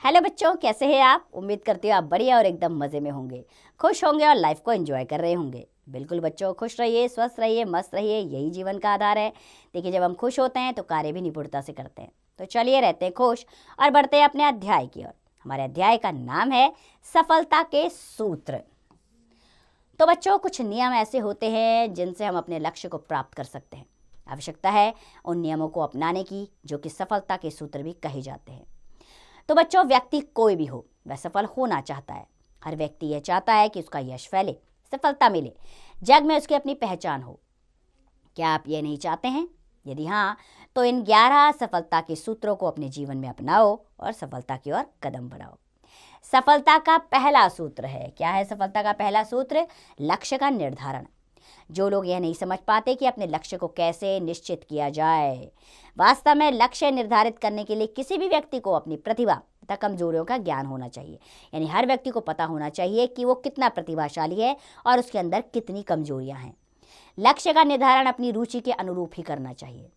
Hello बच्चों, कैसे हैं आप। उम्मीद करती हूँ आप बढ़िया और एकदम मज़े में होंगे, खुश होंगे और लाइफ को एंजॉय कर रहे होंगे। बिल्कुल बच्चों, खुश रहिए, स्वस्थ रहिए, मस्त रहिए, यही जीवन का आधार है। देखिए, जब हम खुश होते हैं तो कार्य भी निपुणता से करते हैं। तो चलिए, रहते हैं खुश और बढ़ते हैं अपने अध्याय की ओर। हमारे अध्याय का नाम है सफलता के सूत्र। तो बच्चों, कुछ नियम ऐसे होते हैं जिनसे हम अपने लक्ष्य को प्राप्त कर सकते हैं। आवश्यकता है उन नियमों को अपनाने की, जो कि सफलता के सूत्र भी कहे जाते हैं। तो बच्चों, व्यक्ति कोई भी हो, वह सफल होना चाहता है। हर व्यक्ति यह चाहता है कि उसका यश फैले, सफलता मिले, जग में उसकी अपनी पहचान हो। क्या आप ये नहीं चाहते हैं? यदि हाँ, तो इन 11 सफलता के सूत्रों को अपने जीवन में अपनाओ और सफलता की ओर कदम बढ़ाओ। सफलता का पहला सूत्र है, क्या है सफलता का पहला सूत्र? लक्ष्य का निर्धारण। जो लोग यह नहीं समझ पाते कि अपने लक्ष्य को कैसे निश्चित किया जाए। वास्तव में लक्ष्य निर्धारित करने के लिए किसी भी व्यक्ति को अपनी प्रतिभा तथा कमजोरियों का ज्ञान होना चाहिए। यानी हर व्यक्ति को पता होना चाहिए कि वो कितना प्रतिभाशाली है और उसके अंदर कितनी कमजोरियां हैं। लक्ष्य का निर्धारण अपनी रुचि के अनुरूप ही करना चाहिए।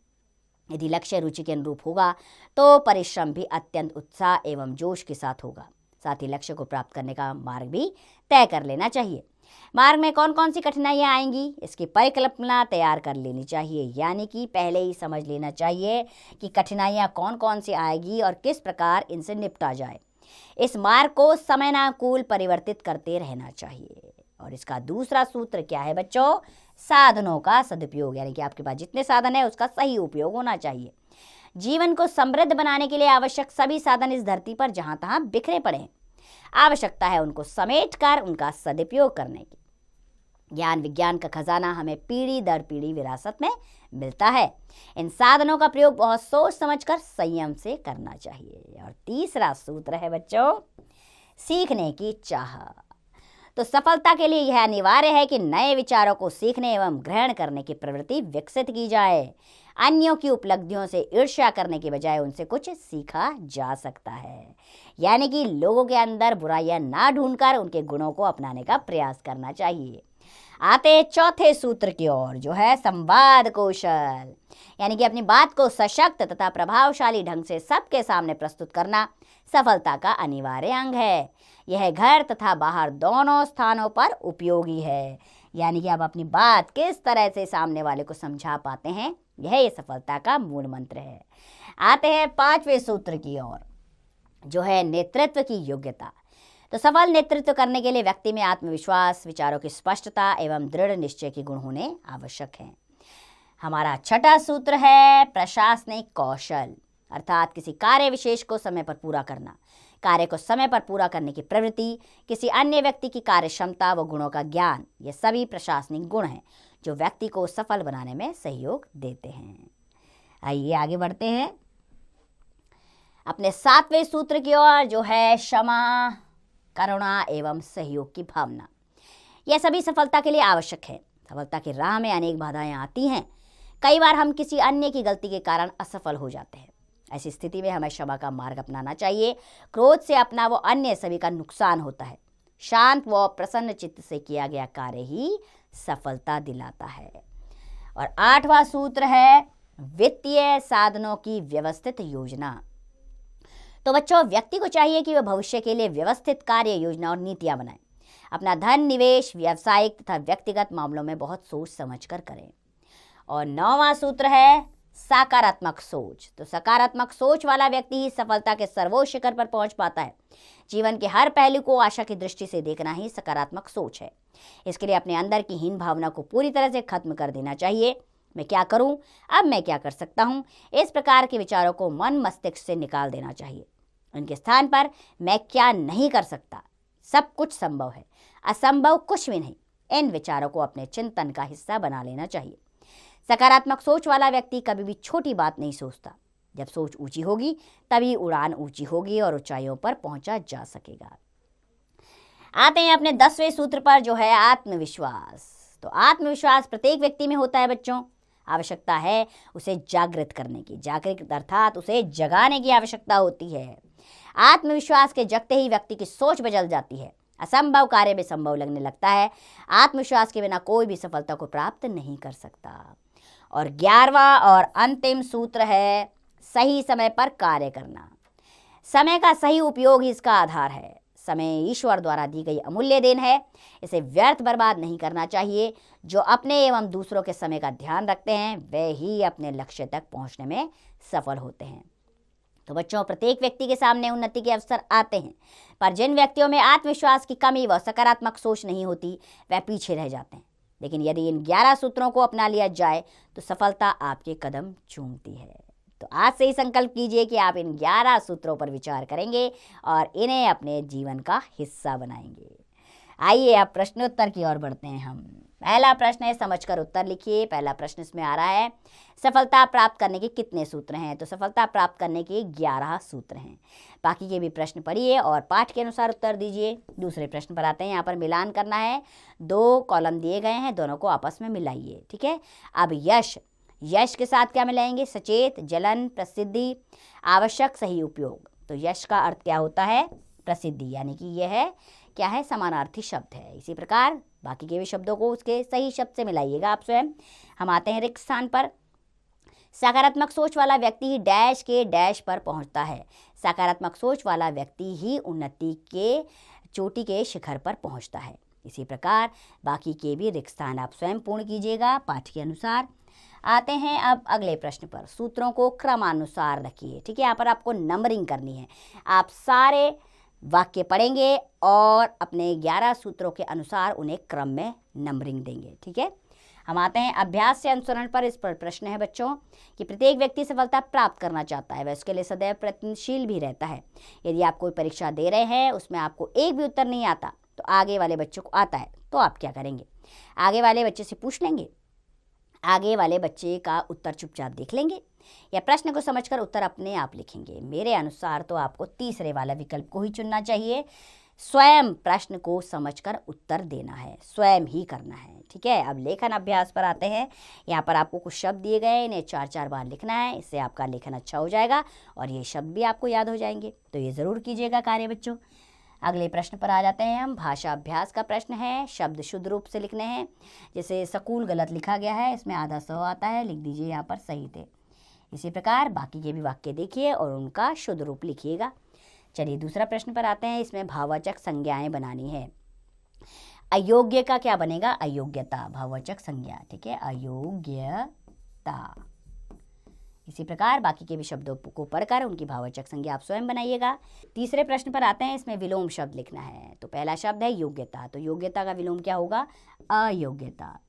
यदि लक्ष्य रुचि के अनुरूप होगा तो परिश्रम भी अत्यंत उत्साह एवं जोश के साथ होगा। साथ ही लक्ष्य को प्राप्त करने का मार्ग भी तय कर लेना चाहिए। मार्ग में कौन कौन सी कठिनाइयाँ आएंगी, इसकी परिकल्पना तैयार कर लेनी चाहिए। यानी कि पहले ही समझ लेना चाहिए कि कठिनाइयाँ कौन कौन सी आएगी और किस प्रकार इनसे निपटा जाए। इस मार्ग को समयानुकूल परिवर्तित करते रहना चाहिए। और इसका दूसरा सूत्र क्या है बच्चों? साधनों का सदुपयोग। यानी कि आपके पास जितने साधन है उसका सही उपयोग होना चाहिए। जीवन को समृद्ध बनाने के लिए आवश्यक सभी साधन इस धरती पर जहां तहां बिखरे पड़े हैं। आवश्यकता है उनको समेटकर उनका सदुपयोग करने की। ज्ञान विज्ञान का खजाना हमें पीढ़ी दर पीढ़ी विरासत में मिलता है। इन साधनों का प्रयोग बहुत सोच समझकर संयम से करना चाहिए। और तीसरा सूत्र है बच्चों, सीखने की चाह। तो सफलता के लिए यह अनिवार्य है कि नए विचारों को सीखने एवं ग्रहण करने की प्रवृत्ति विकसित की जाए। अन्यों की उपलब्धियों से ईर्ष्या करने के बजाय उनसे कुछ सीखा जा सकता है। यानी कि लोगों के अंदर बुराइयां ना ढूंढकर उनके गुणों को अपनाने का प्रयास करना चाहिए। आते चौथे सूत्र की ओर, जो है संवाद कौशल। यानी कि अपनी बात को सशक्त तथा प्रभावशाली ढंग से सबके सामने प्रस्तुत करना सफलता का अनिवार्य अंग है। यह घर तथा बाहर दोनों स्थानों पर उपयोगी है। यानी कि आप अपनी बात किस तरह से सामने वाले को समझा पाते हैं, यह सफलता का मूल मंत्र है। आते हैं पांचवें सूत्र की ओर, जो है नेतृत्व की योग्यता। तो सफल नेतृत्व करने के लिए व्यक्ति में आत्मविश्वास, विचारों की स्पष्टता एवं दृढ़ निश्चय के गुण होने आवश्यक हैं। हमारा छठा सूत्र है प्रशासनिक कौशल, अर्थात किसी कार्य विशेष को समय पर पूरा करना। कार्य को समय पर पूरा करने की प्रवृत्ति, किसी अन्य व्यक्ति की कार्य क्षमता व गुणों का ज्ञान, ये सभी प्रशासनिक गुण हैं जो व्यक्ति को सफल बनाने में सहयोग देते हैं। आइए आगे बढ़ते हैं अपने सातवें सूत्र की ओर, जो है क्षमा, करुणा एवं सहयोग की भावना। यह सभी सफलता के लिए आवश्यक है। सफलता की राह में अनेक बाधाएं आती हैं। कई बार हम किसी अन्य की गलती के कारण असफल हो जाते हैं। ऐसी स्थिति में हमें क्षमा का मार्ग अपनाना चाहिए। क्रोध से अपना व अन्य सभी का नुकसान होता है। शांत व प्रसन्न चित्त से किया गया कार्य ही सफलता दिलाता है। और आठवां सूत्र है वित्तीय साधनों की व्यवस्थित योजना। तो बच्चों, व्यक्ति को चाहिए कि वह भविष्य के लिए व्यवस्थित कार्य योजना और नीतियां बनाए। अपना धन निवेश व्यावसायिक तथा व्यक्तिगत मामलों में बहुत सोच समझकर करें। और नौवां सूत्र है सकारात्मक सोच। तो सकारात्मक सोच वाला व्यक्ति ही सफलता के सर्वोच्च शिखर पर पहुंच पाता है। जीवन के हर पहलू को आशा की दृष्टि से देखना ही सकारात्मक सोच है। इसके लिए अपने अंदर की हीन भावना को पूरी तरह से खत्म कर देना चाहिए। मैं क्या करूं, अब मैं क्या कर सकता हूं, इस प्रकार के विचारों को मन मस्तिष्क से निकाल देना चाहिए। उनके स्थान पर मैं क्या नहीं कर सकता, सब कुछ संभव है, असंभव कुछ भी नहीं, इन विचारों को अपने चिंतन का हिस्सा बना लेना चाहिए। सकारात्मक सोच वाला व्यक्ति कभी भी छोटी बात नहीं सोचता। जब सोच ऊंची होगी तभी उड़ान ऊंची होगी और ऊंचाइयों पर पहुंचा जा सकेगा। आते हैं अपने 10वें सूत्र पर, जो है आत्मविश्वास। तो आत्मविश्वास प्रत्येक व्यक्ति में होता है बच्चों। आवश्यकता है उसे जागृत करने की। जागृत अर्थात उसे जगाने की आवश्यकता होती है। आत्मविश्वास के जगते ही व्यक्ति की सोच बदल जाती है। असंभव कार्य भी संभव लगने लगता है। आत्मविश्वास के बिना कोई भी सफलता को प्राप्त नहीं कर सकता। और 11वां और अंतिम सूत्र है सही समय पर कार्य करना। समय का सही उपयोग ही इसका आधार है। समय ईश्वर द्वारा दी गई अमूल्य देन है, इसे व्यर्थ बर्बाद नहीं करना चाहिए। जो अपने एवं दूसरों के समय का ध्यान रखते हैं वे ही अपने लक्ष्य तक पहुंचने में सफल होते हैं। तो बच्चों, प्रत्येक व्यक्ति के सामने उन्नति के अवसर आते हैं, पर जिन व्यक्तियों में आत्मविश्वास की कमी व सकारात्मक सोच नहीं होती वह पीछे रह जाते हैं। लेकिन यदि इन 11 सूत्रों को अपना लिया जाए तो सफलता आपके कदम चूमती है। तो आज से ही संकल्प कीजिए कि आप इन 11 सूत्रों पर विचार करेंगे और इन्हें अपने जीवन का हिस्सा बनाएंगे। आइए अब प्रश्नोत्तर की ओर बढ़ते हैं हम। पहला प्रश्न है, समझकर उत्तर लिखिए। पहला प्रश्न इसमें आ रहा है, सफलता प्राप्त करने के कितने सूत्र हैं? तो सफलता प्राप्त करने के 11 सूत्र हैं। बाकी के भी प्रश्न पढ़िए और पाठ के अनुसार उत्तर दीजिए। दूसरे प्रश्न पर आते हैं। यहाँ पर मिलान करना है, 2 कॉलम दिए गए हैं, दोनों को आपस में मिलाइए। ठीक है। अब यश के साथ क्या मिलाएंगे? सचेत, जलन, प्रसिद्धि, आवश्यक, सही उपयोग। तो यश का अर्थ क्या होता है? प्रसिद्धि, यानी कि यह है क्या है? समानार्थी शब्द है। इसी प्रकार बाकी के भी शब्दों को उसके सही शब्द से मिलाइएगा आप स्वयं। हम आते हैं रिक्त स्थान पर। सकारात्मक सोच वाला व्यक्ति डैश के डैश पर पहुंचता है। सकारात्मक सोच वाला व्यक्ति ही उन्नति के चोटी के शिखर पर पहुंचता है। इसी प्रकार बाकी के भी रिक्त स्थान आप स्वयं पूर्ण कीजिएगा पाठ के अनुसार। आते हैं अब अगले प्रश्न पर। सूत्रों को क्रमानुसार रखिए। ठीक है, यहाँ पर आपको नंबरिंग करनी है। आप सारे वाक्य पढ़ेंगे और अपने 11 सूत्रों के अनुसार उन्हें क्रम में नंबरिंग देंगे। ठीक है। हम आते हैं अभ्यास से अनुसरण पर। इस पर प्रश्न है बच्चों कि प्रत्येक व्यक्ति सफलता प्राप्त करना चाहता है, वह उसके लिए सदैव प्रयत्नशील भी रहता है। यदि आप कोई परीक्षा दे रहे हैं, उसमें आपको एक भी उत्तर नहीं आता तो आगे वाले बच्चों को आता है, तो आप क्या करेंगे? आगे वाले बच्चे से पूछ लेंगे, आगे वाले बच्चे का उत्तर चुपचाप देख लेंगे, या प्रश्न को समझकर उत्तर अपने आप लिखेंगे? मेरे अनुसार तो आपको तीसरे वाला विकल्प को ही चुनना चाहिए। स्वयं प्रश्न को समझकर उत्तर देना है, स्वयं ही करना है। ठीक है। अब लेखन अभ्यास पर आते हैं। यहाँ पर आपको कुछ शब्द दिए गए, इन्हें 4-4 बार लिखना है। इससे आपका लेखन अच्छा हो जाएगा और ये शब्द भी आपको याद हो जाएंगे। तो ये ज़रूर कीजिएगा कार्य बच्चों। अगले प्रश्न पर आ जाते हैं हम। भाषा अभ्यास का प्रश्न है। शब्द शुद्ध रूप से लिखने हैं। जैसे स्कूल गलत लिखा गया है, इसमें आधा सौ आता है, लिख दीजिए यहाँ पर सही थे। इसी प्रकार बाकी के भी वाक्य देखिए और उनका शुद्ध रूप लिखिएगा। चलिए दूसरा प्रश्न पर आते हैं। इसमें भाववाचक संज्ञाएं बनानी है। अयोग्य का क्या बनेगा? अयोग्यता, भाववाचक संज्ञा। ठीक है, अयोग्यता। इसी प्रकार बाकी के भी शब्दों को पढ़कर उनकी भाववाचक संज्ञा आप स्वयं बनाइएगा। तीसरे प्रश्न पर आते हैं। इसमें विलोम शब्द लिखना है। तो पहला शब्द है योग्यता, तो योग्यता का विलोम क्या होगा? अयोग्यता।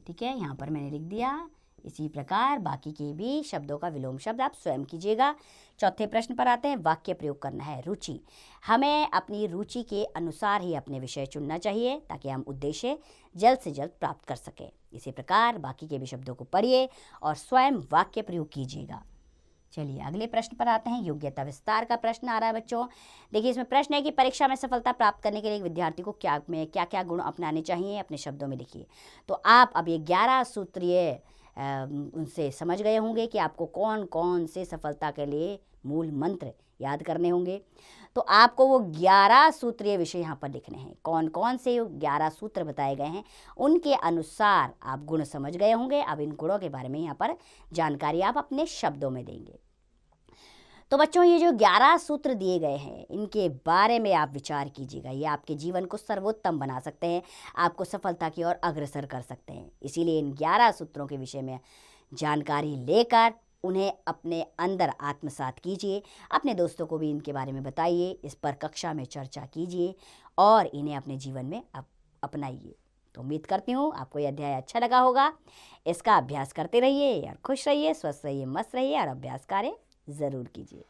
ठीक है, यहाँ पर मैंने लिख दिया। इसी प्रकार बाकी के भी शब्दों का विलोम शब्द आप स्वयं कीजिएगा। चौथे प्रश्न पर आते हैं। वाक्य प्रयोग करना है। रुचि, हमें अपनी रुचि के अनुसार ही अपने विषय चुनना चाहिए ताकि हम उद्देश्य जल्द से जल्द प्राप्त कर सकें। इसी प्रकार बाकी के भी शब्दों को पढ़िए और स्वयं वाक्य प्रयोग कीजिएगा। चलिए अगले प्रश्न पर आते हैं। योग्यता विस्तार का प्रश्न आ रहा है बच्चों। देखिए इसमें प्रश्न है कि परीक्षा में सफलता प्राप्त करने के लिए एक विद्यार्थी को क्या गुण अपनाने चाहिए, अपने शब्दों में लिखिए। तो आप अब ये 11 सूत्रीय उनसे समझ गए होंगे कि आपको कौन कौन से सफलता के लिए मूल मंत्र याद करने होंगे। तो आपको वो 11 सूत्रीय विषय यहाँ पर लिखने हैं। कौन कौन से 11 सूत्र बताए गए हैं उनके अनुसार आप गुण समझ गए होंगे। अब इन गुणों के बारे में यहाँ पर जानकारी आप अपने शब्दों में देंगे। तो बच्चों ये जो 11 सूत्र दिए गए हैं इनके बारे में आप विचार कीजिएगा। ये आपके जीवन को सर्वोत्तम बना सकते हैं, आपको सफलता की ओर अग्रसर कर सकते हैं। इसीलिए इन 11 सूत्रों के विषय में जानकारी लेकर उन्हें अपने अंदर आत्मसात कीजिए। अपने दोस्तों को भी इनके बारे में बताइए, इस पर कक्षा में चर्चा कीजिए और इन्हें अपने जीवन में अपनाइए। तो उम्मीद करती हूँ आपको यह अध्याय अच्छा लगा होगा। इसका अभ्यास करते रहिए और खुश रहिए, स्वस्थ रहिए, मस्त रहिए और अभ्यास कार्य ज़रूर कीजिए।